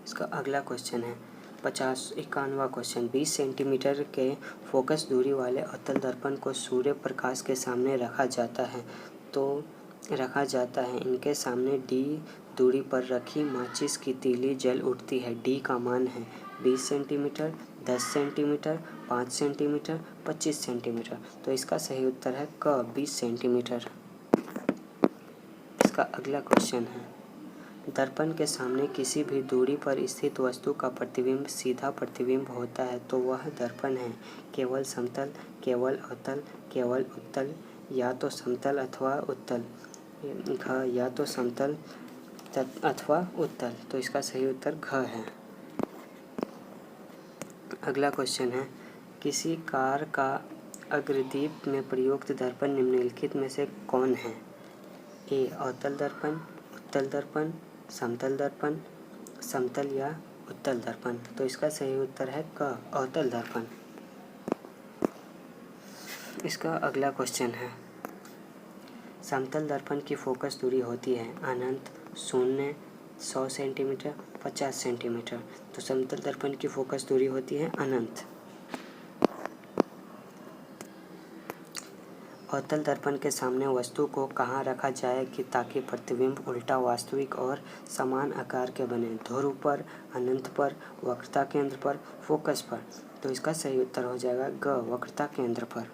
इसका अगला क्वेश्चन है 51वां क्वेश्चन। 20 सेंटीमीटर के फोकस दूरी वाले अवतल दर्पण को सूर्य प्रकाश के सामने रखा जाता है। इनके सामने d दूरी पर रखी माचिस की तीली जल उठती है। d का मान है 20 सेंटीमीटर, 10 सेंटीमीटर, 5 सेंटीमीटर, 25 सेंटीमीटर। तो इसका सही उत्तर है क 20 सेंटीमीटर। इसका अगला क्वेश्चन है दर्पण के सामने किसी भी दूरी पर स्थित वस्तु का प्रतिबिंब सीधा प्रतिबिंब होता है तो वह दर्पण है। केवल समतल, केवल अवतल, केवल उत्तल, या तो समतल अथवा उत्तल। घ या तो समतल अथवा उत्तल। तो इसका सही उत्तर घ है। अगला क्वेश्चन है किसी कार का अग्रदीप में प्रयुक्त दर्पण निम्नलिखित में से कौन है? ए अवतल दर्पण, उत्तल दर्पण, समतल दर्पण, समतल या उत्तल दर्पण। तो इसका सही उत्तर है क अवतल दर्पण। इसका अगला क्वेश्चन है समतल दर्पण की फोकस दूरी होती है अनंत, शून्य, 100 सेंटीमीटर, 50 सेंटीमीटर। तो समतल दर्पण की फोकस दूरी होती है अनंत। अवतल दर्पण के सामने वस्तु को कहाँ रखा जाए कि ताकि प्रतिबिंब उल्टा, वास्तविक और समान आकार के बने? ध्रुव पर, अनंत पर, वक्रता केंद्र पर, फोकस पर। तो इसका सही उत्तर हो जाएगा ग वक्रता केंद्र पर।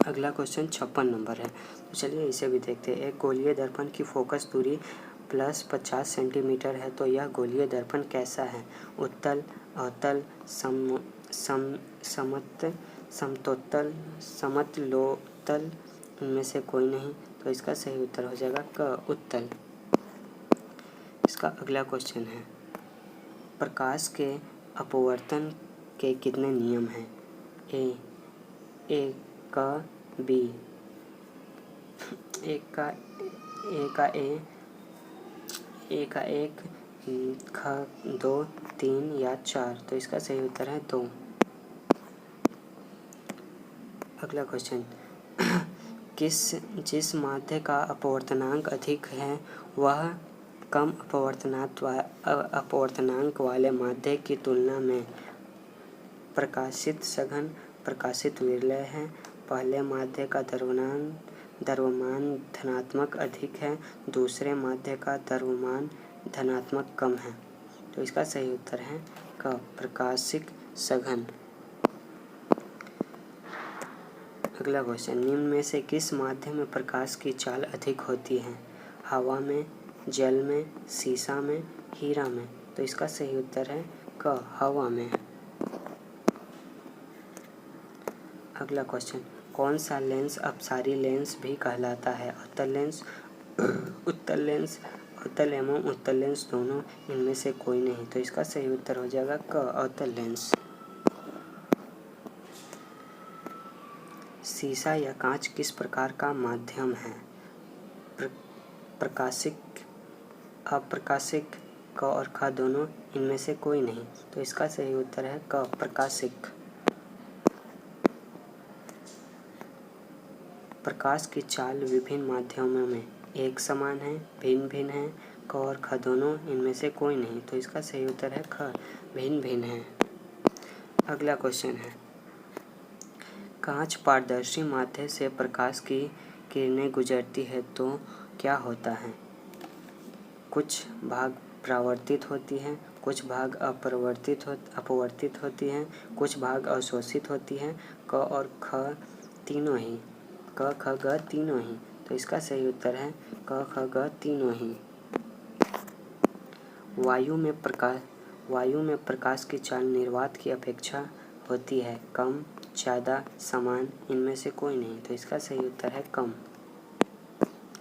अगला क्वेश्चन 56 नंबर है। तो चलिए इसे भी देखते हैं। एक गोलीय दर्पण की फोकस दूरी +50 सेंटीमीटर है तो यह गोलीय दर्पण कैसा है? उत्तल, अवतल, समतोत्तल, समतलोत्तल, इनमें से कोई नहीं। तो इसका सही उत्तर हो जाएगा क उत्तल। इसका अगला क्वेश्चन है प्रकाश के अपवर्तन के कितने नियम हैं? ए का बी, ए का एक, ख 2, 3 या 4। तो इसका सही उत्तर है 2। अगला क्वेश्चन जिस माध्य का अपवर्तनांक अधिक है वह कम अपवर्तनांक वाले माध्य की तुलना में प्रकाशित सघन, प्रकाशित विरल है। पहले माध्य का द्रव्यमान धनात्मक अधिक है, दूसरे माध्य का द्रव्यमान धनात्मक कम है। तो इसका सही उत्तर है क प्रकाशिक सघन। अगला क्वेश्चन निम्न में से किस माध्यम में प्रकाश की चाल अधिक होती है? हवा में, जल में, शीशा में, हीरा में। तो इसका सही उत्तर है क हवा में। अगला क्वेश्चन कौन सा लेंस अपसारी लेंस भी कहलाता है? अवतल लेंस, उत्तल लेंस, अवतल एवं उत्तल लेंस दोनों, इनमें से कोई नहीं। तो इसका सही उत्तर हो जाएगा क अवतल लेंस। शीशा या कांच किस प्रकार का माध्यम है? प्रकाशिक, अप्रकाशिक, क और ख दोनों, इनमें से कोई नहीं। तो इसका सही उत्तर है क प्रकाशिक। प्रकाश की चाल विभिन्न माध्यमों में एक समान है, भिन्न भिन्न है, क और ख दोनों, इनमें से कोई नहीं। तो इसका सही उत्तर है ख भिन्न भिन्न है। अगला क्वेश्चन है कांच पारदर्शी माध्यम से प्रकाश की किरणें गुजरती है तो क्या होता है? कुछ भाग परावर्तित होती हैं, कुछ भाग अपवर्तित होती हैं, कुछ भाग अवशोषित होती हैं, क और ख तीनों ही, क ख ग तीनों ही। तो इसका सही उत्तर है क ख ग तीनों ही। वायु में प्रकाश की चाल निर्वात की अपेक्षा होती है कम, ज़्यादा, समान, इनमें से कोई नहीं। तो इसका सही उत्तर है कम।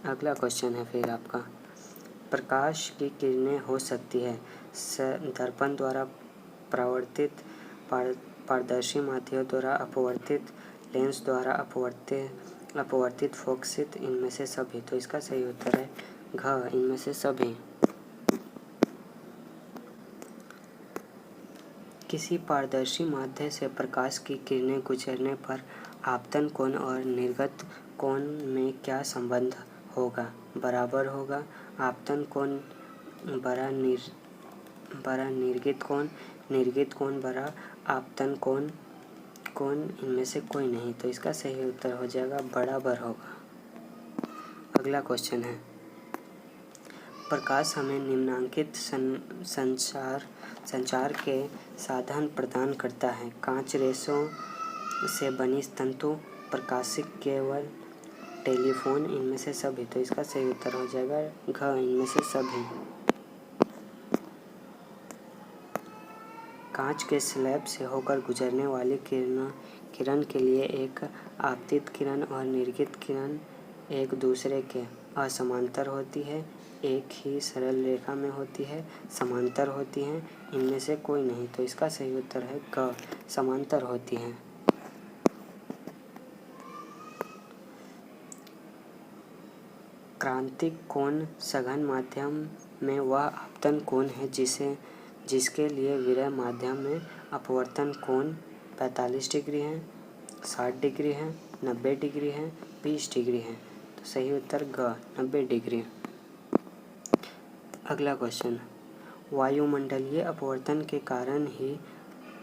अगला क्वेश्चन है फिर आपका प्रकाश की किरणें हो सकती है दर्पण द्वारा परावर्तित, पारदर्शी माध्यम द्वारा अपवर्तित, लेंस द्वारा अपवर्तित, फोकसित, इनमें से सभी। तो इसका सही उत्तर है घ इनमें से सभी। किसी पारदर्शी माध्यम से प्रकाश की किरणें गुजरने पर आपतन कोण और निर्गत कोण में क्या संबंध होगा? बराबर होगा। आपतन कोण बड़ा बड़ा निर्गत कोण बड़ा, आपतन कोण इनमें से कोई नहीं। तो इसका सही उत्तर हो जाएगा बराबर होगा। अगला क्वेश्चन है, प्रकाश हमें निम्नलिखित संचार के साधन प्रदान करता है। कांच, रेशों से बनी तंतु, प्रकाशिक केबल, टेलीफोन, इनमें से सभी। तो इसका सही उत्तर हो जाएगा घ, इनमें से सभी। कांच के स्लैब से होकर गुजरने वाली किरण के लिए एक आपतित किरण और निर्गत किरण एक दूसरे के असमांतर होती है, एक ही सरल रेखा में होती है, समांतर होती हैं, इनमें से कोई नहीं। तो इसका सही उत्तर है क, समांतर होती हैं। क्रांतिक कोण सघन माध्यम में वह आपतन कोण है जिसके लिए विरल माध्यम में अपवर्तन कोण 45 डिग्री है, 60 डिग्री है, 90 डिग्री है, 20 डिग्री है। तो सही उत्तर ग, 90 डिग्री। अगला क्वेश्चन, वायुमंडलीय अपवर्तन के कारण ही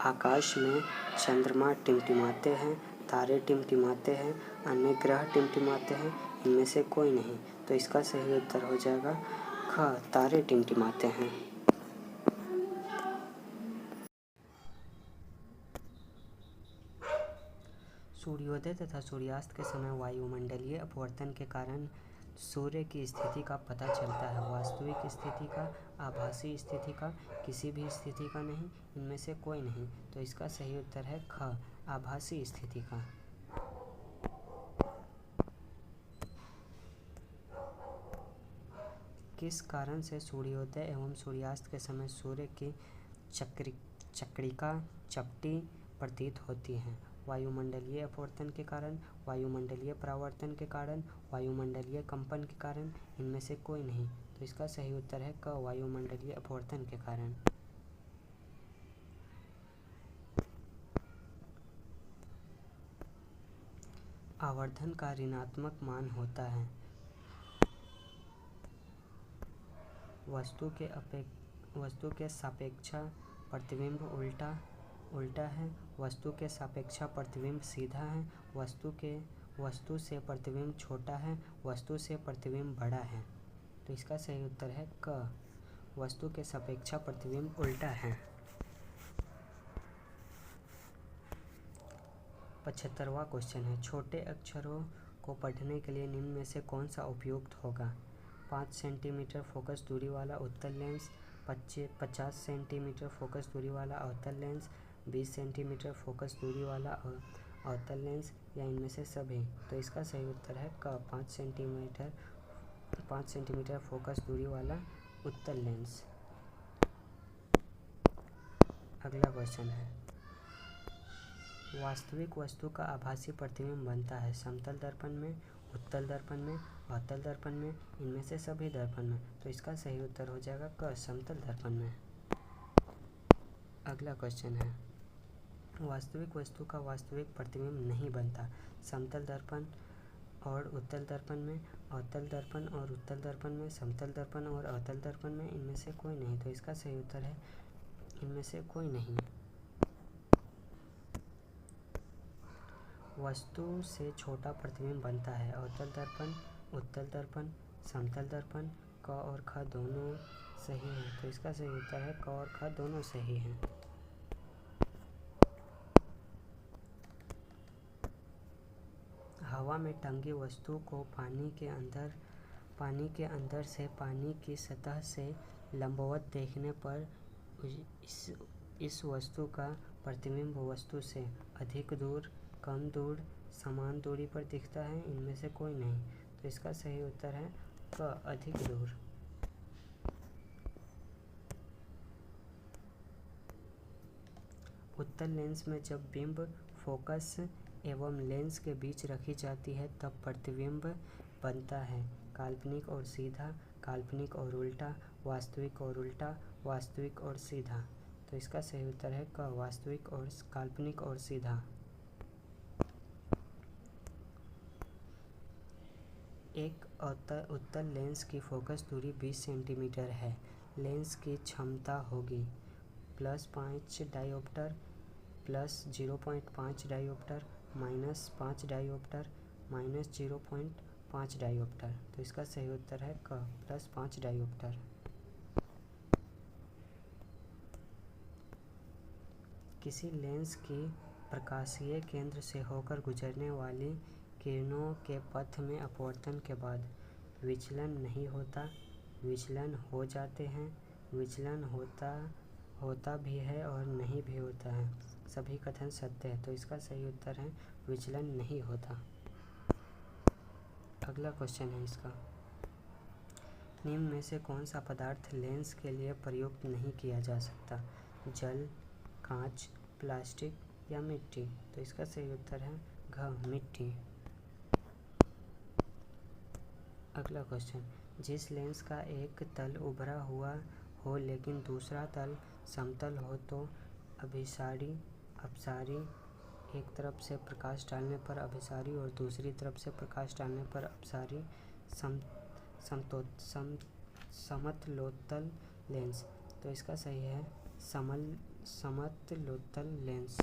आकाश में चंद्रमा टिमटिमाते हैं, तारे टिमटिमाते हैं, अन्य ग्रह टिमटिमाते हैं, इनमें से कोई नहीं। तो इसका सही उत्तर हो जाएगा ख, तारे टिमटिमाते हैं। सूर्योदय तथा सूर्यास्त के समय वायुमंडलीय अपवर्तन के कारण सूर्य की स्थिति का पता चलता है। वास्तविक स्थिति का, आभासी स्थिति का, किसी भी स्थिति का नहीं, इनमें से कोई नहीं। तो इसका सही उत्तर है ख, आभासी स्थिति का। किस कारण से सूर्योदय एवं सूर्यास्त के समय सूर्य की चक्रिका चपटी प्रतीत होती है? वायुमंडलीय अपवर्तन के कारण, वायुमंडलीय परावर्तन के कारण, वायुमंडलीय कंपन के कारण, इनमें से कोई नहीं। तो इसका सही उत्तर है क, वायुमंडलीय अपवर्तन के कारण। आवर्धन का ऋणात्मक मान होता है। वस्तु के सापेक्ष प्रतिबिंब उल्टा है, वस्तु के सापेक्ष प्रतिबिंब सीधा है, वस्तु से प्रतिबिंब छोटा है, वस्तु से प्रतिबिंब बड़ा है। तो इसका सही उत्तर है क, वस्तु के सापेक्ष प्रतिबिंब उल्टा है। 75वां क्वेश्चन है, छोटे अक्षरों को पढ़ने के लिए निम्न में से कौन सा उपयुक्त होगा? 5 सेंटीमीटर फोकस दूरी वाला उत्तल लेंस, 50 सेंटीमीटर फोकस दूरी वाला अवतल लेंस, 20 सेंटीमीटर फोकस दूरी वाला अवतल लेंस, या इनमें से सभी। तो इसका सही उत्तर है क, 5 सेंटीमीटर फोकस दूरी वाला उत्तल लेंस। अगला क्वेश्चन है, वास्तविक वस्तु का आभासी प्रतिबिंब बनता है समतल दर्पण में, उत्तल दर्पण में, अवतल दर्पण में, इनमें से सभी दर्पण में। तो इसका सही उत्तर हो जाएगा क, समतल दर्पण में। अगला क्वेश्चन है, वास्तविक वस्तु का वास्तविक प्रतिबिंब नहीं बनता समतल दर्पण और उत्तल दर्पण में, अवतल दर्पण और उत्तल दर्पण में, समतल दर्पण और अवतल दर्पण में, इनमें से कोई नहीं। तो इसका सही उत्तर है इनमें से कोई नहीं। वस्तु से छोटा प्रतिबिंब बनता है अवतल दर्पण, उत्तल दर्पण, समतल दर्पण, क और ख दोनों सही हैं। तो इसका सही उत्तर है क और ख दोनों सही हैं। हवा में टंगी वस्तु को पानी के अंदर से पानी की सतह से लंबवत देखने पर इस वस्तु का प्रतिबिंब वस्तु से अधिक दूर, कम दूर, समान दूरी पर दिखता है, इनमें से कोई नहीं। तो इसका सही उत्तर है क, अधिक दूर। उत्तल लेंस में जब बिंब फोकस एवं लेंस के बीच रखी जाती है तब प्रतिबिंब बनता है काल्पनिक और सीधा, काल्पनिक और उल्टा, वास्तविक और उल्टा, वास्तविक और सीधा। तो इसका सही उत्तर है क, वास्तविक और काल्पनिक और सीधा। एक उत्तल लेंस की फोकस दूरी 20 सेंटीमीटर है लेंस की क्षमता होगी +5 डायोप्टर, +0.5 डायोप्टर, -5 डायोप्टर, -0.5 डायोप्टर। तो इसका सही उत्तर है क +5 डायोप्टर। किसी लेंस की प्रकाशीय केंद्र से होकर गुजरने वाली किरणों के पथ में अपवर्तन के बाद विचलन नहीं होता, विचलन हो जाते हैं, विचलन होता भी है और नहीं भी होता है। सभी कथन सत्य है। तो इसका सही उत्तर है विचलन नहीं होता। अगला क्वेश्चन है इसका, निम्न में से कौन सा पदार्थ लेंस के लिए प्रयुक्त नहीं किया जा सकता? जल, कांच, प्लास्टिक या मिट्टी? तो इसका सही उत्तर है घ मिट्टी। अगला क्वेश्चन, जिस लेंस का एक तल उभरा हुआ हो लेकिन दूसरा तल समतल हो तो अपसारी एक तरफ से प्रकाश डालने पर अभिसारी और दूसरी तरफ से प्रकाश डालने पर अपसारी समतलोत्तल लेंस। तो इसका सही है समतलोत्तल लेंस।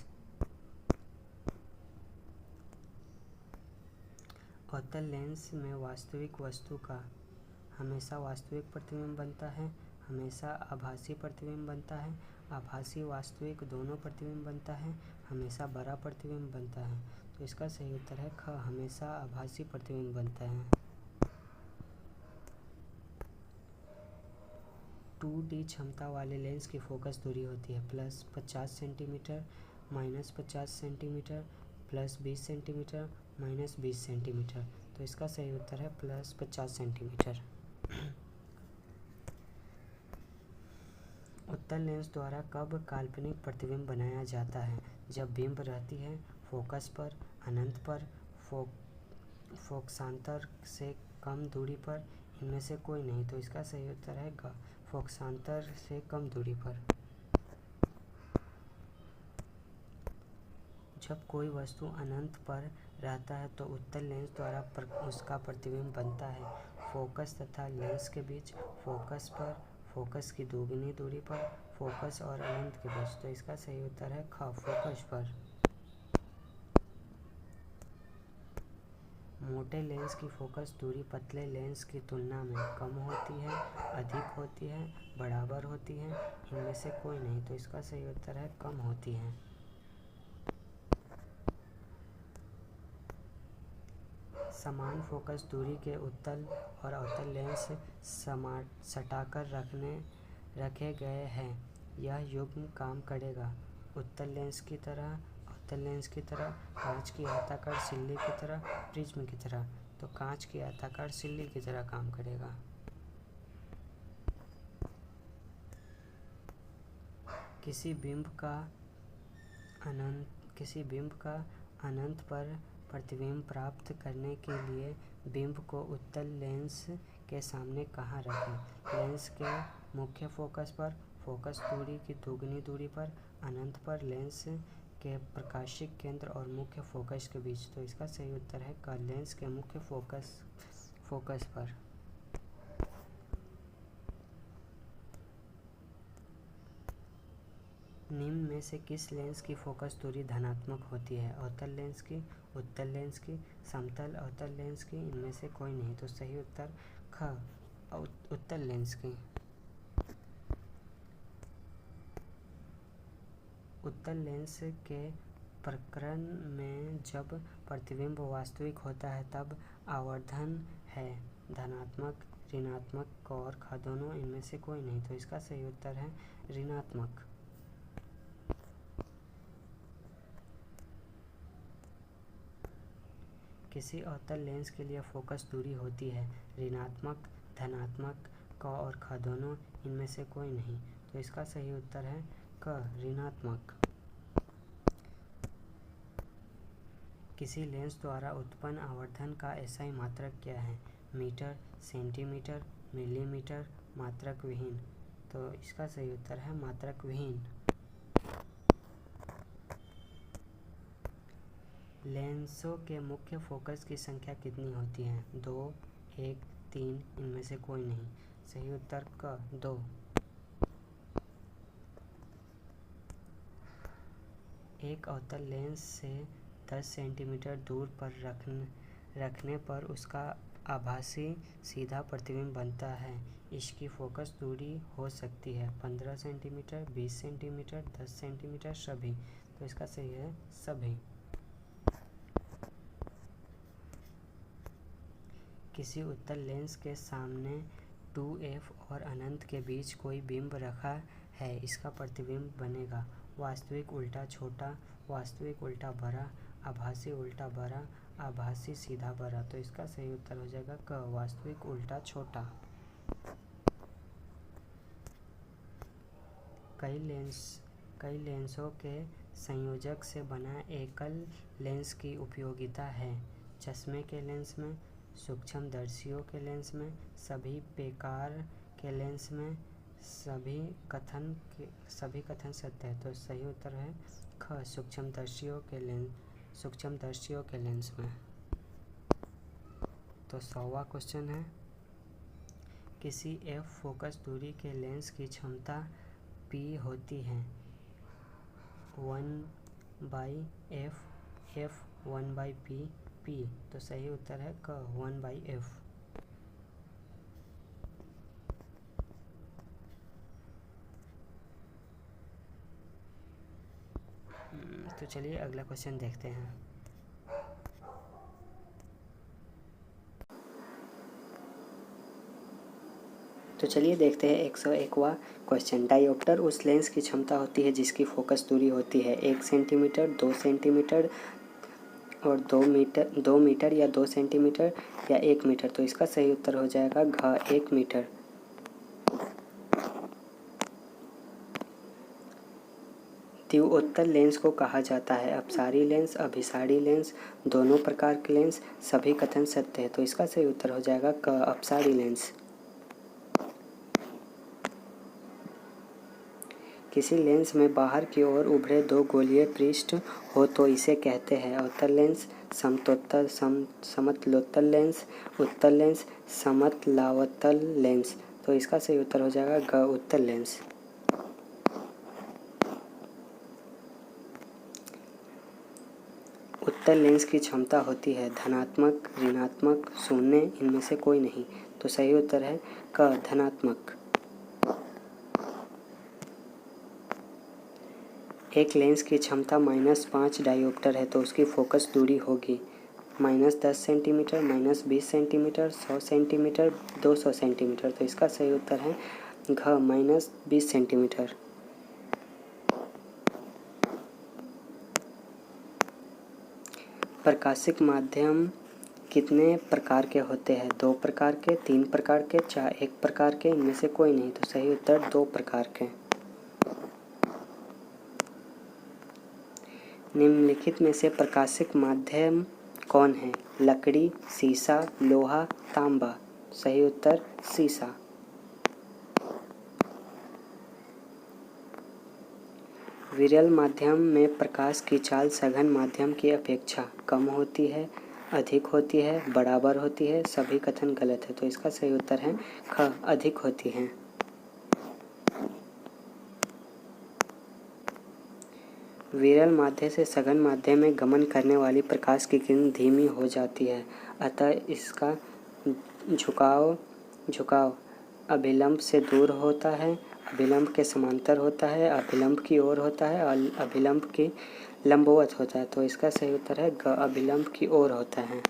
अवतल लेंस में वास्तविक वस्तु का हमेशा वास्तविक प्रतिबिंब बनता है, हमेशा आभासी प्रतिबिंब बनता है, आभासी वास्तविक दोनों प्रतिबिंब बनता है, हमेशा बड़ा प्रतिबिंब बनता है। तो इसका सही उत्तर है ख हमेशा आभासी प्रतिबिंब बनता है। 2D क्षमता वाले लेंस की फोकस दूरी होती है +50 सेंटीमीटर, -50 सेंटीमीटर, +20 सेंटीमीटर, -20 सेंटीमीटर। तो इसका सही उत्तर है +50 सेंटीमीटर। उत्तल लेंस द्वारा कब काल्पनिक प्रतिबिंब बनाया जाता है? जब बिंब रहती है फोकस पर, अनंत पर, फोकसांतर से कम दूरी पर, इनमें से कोई नहीं। तो इसका सही उत्तर है ग फोकसांतर से कम दूरी पर। जब कोई वस्तु अनंत पर रहता है तो उत्तल लेंस द्वारा उसका प्रतिबिंब बनता है फोकस तथा लेंस के बीच, फोकस पर, फोकस की दोगुनी दूरी पर, फोकस और अनंत के बीच। तो इसका सही उत्तर है ख फोकस पर। मोटे लेंस की फोकस दूरी पतले लेंस की तुलना में कम होती है, अधिक होती है, बराबर होती है, इनमें से कोई नहीं। तो इसका सही उत्तर है कम होती है। समान फोकस दूरी के उत्तल और अवतल लेंस सटाकर रखे गए हैं। यह युग्म काम करेगा उत्तल लेंस की तरह, अवतल लेंस की तरह, कांच की आयताकार सिल्ली की तरह, प्रिज्म की तरह। तो कांच की आयताकार सिल्ली की तरह काम करेगा। किसी बिंब का अनंत पर प्रतिबिंब प्राप्त करने के लिए बिंब को उत्तल लेंस के सामने कहाँ रखें? लेंस के मुख्य फोकस पर, फोकस दूरी की दोगुनी दूरी पर, अनंत पर, लेंस के प्रकाशिक केंद्र और मुख्य फोकस के बीच। तो इसका सही उत्तर है क लेंस के मुख्य फोकस पर। निम्न में से किस लेंस की फोकस दूरी धनात्मक होती है? अवतल लेंस की, उत्तल लेंस की, समतल अवतल लेंस की, इनमें से कोई नहीं। तो सही उत्तर ख उत्तल लेंस की। उत्तल लेंस के प्रकरण में जब प्रतिबिंब वास्तविक होता है तब आवर्धन है धनात्मक, ऋणात्मक और ख दोनों, इनमें से कोई नहीं। तो इसका सही उत्तर है ऋणात्मक। किसी अवतल लेंस के लिए फोकस दूरी होती है ऋणात्मक, धनात्मक, क और ख दोनों, इनमें से कोई नहीं। तो इसका सही उत्तर है क ऋणात्मक। किसी लेंस द्वारा उत्पन्न आवर्धन का एसआई मात्रक क्या है? मीटर, सेंटीमीटर, मिलीमीटर, मात्रक विहीन। तो इसका सही उत्तर है मात्रक विहीन। लेंसों के मुख्य फोकस की संख्या कितनी होती है? 2, 1, 3, इनमें से कोई नहीं। सही उत्तर क 2। एक अवतल लेंस से 10 सेंटीमीटर दूर पर रखने पर उसका आभासी सीधा प्रतिबिंब बनता है। इसकी फोकस दूरी हो सकती है 15 सेंटीमीटर, 20 सेंटीमीटर, 10 सेंटीमीटर, सभी। तो इसका सही है सभी। किसी उत्तल लेंस के सामने 2f और अनंत के बीच कोई बिंब रखा है, इसका प्रतिबिंब बनेगा वास्तविक उल्टा छोटा, वास्तविक उल्टा बड़ा, आभासी उल्टा बड़ा, आभासी सीधा बड़ा। तो इसका सही उत्तर हो जाएगा क, वास्तविक उल्टा छोटा। कई लेंसों के संयोजक से बना एकल लेंस की उपयोगिता है चश्मे के लेंस में, सूक्ष्मदर्शियों के लेंस में, सभी प्रकार के लेंस में। सभी कथन सत्य है। तो सही उत्तर है ख, सूक्ष्मदर्शियों के लेंस में। तो 100वां क्वेश्चन है, किसी f फोकस दूरी के लेंस की क्षमता p होती है 1/f, f 1/p, p। तो सही उत्तर है क, 1/f। तो चलिए अगला क्वेश्चन देखते हैं। तो चलिए देखते हैं 101वां क्वेश्चन। डायोप्टर उस लेंस की क्षमता होती है जिसकी फोकस दूरी होती है 1 सेंटीमीटर, 2 सेंटीमीटर और 2 मीटर या 2 सेंटीमीटर या 1 मीटर। तो इसका सही उत्तर हो जाएगा घ, 1 मीटर। द्विउत्तल लेंस को कहा जाता है अपसारी लेंस, अभिसारी लेंस, दोनों प्रकार के लेंस। सभी कथन सत्य है। तो इसका सही उत्तर हो जाएगा क, अपसारी लेंस। किसी लेंस में बाहर की ओर उभरे 2 गोलीय पृष्ठ हो तो इसे कहते हैं अवतल लेंस, समतलोत्तल लेंस, उत्तल लेंस, समतलावतल लेंस। तो इसका सही उत्तर हो जाएगा ग, उत्तल लेंस। उत्तल लेंस की क्षमता होती है धनात्मक, ऋणात्मक, शून्य, इनमें से कोई नहीं। तो सही उत्तर है क, धनात्मक। एक लेंस की क्षमता -5 डायोप्टर है तो उसकी फोकस दूरी होगी -10 सेंटीमीटर, -20 सेंटीमीटर, 100 सेंटीमीटर, 200 सेंटीमीटर। तो इसका सही उत्तर है घ, -20 सेंटीमीटर। प्रकाशिक माध्यम कितने प्रकार के होते हैं? 2 प्रकार के, 3 प्रकार के, 1 प्रकार के, इनमें से कोई नहीं। तो सही उत्तर 2 प्रकार के। निम्नलिखित में से प्रकाशिक माध्यम कौन है? लकड़ी, शीशा, लोहा, तांबा। सही उत्तर शीशा। विरल माध्यम में प्रकाश की चाल सघन माध्यम की अपेक्षा कम होती है, अधिक होती है, बराबर होती है। सभी कथन गलत है। तो इसका सही उत्तर है ख, अधिक होती है। विरल माध्यम से सघन माध्यम में गमन करने वाली प्रकाश की किरण धीमी हो जाती है, अतः इसका झुकाव अभिलंब से दूर होता है, अभिलंब के समांतर होता है, अभिलंब की ओर होता है और अभिलंब की लंबवत होता है। तो इसका सही उत्तर है ग, अभिलंब की ओर होता है।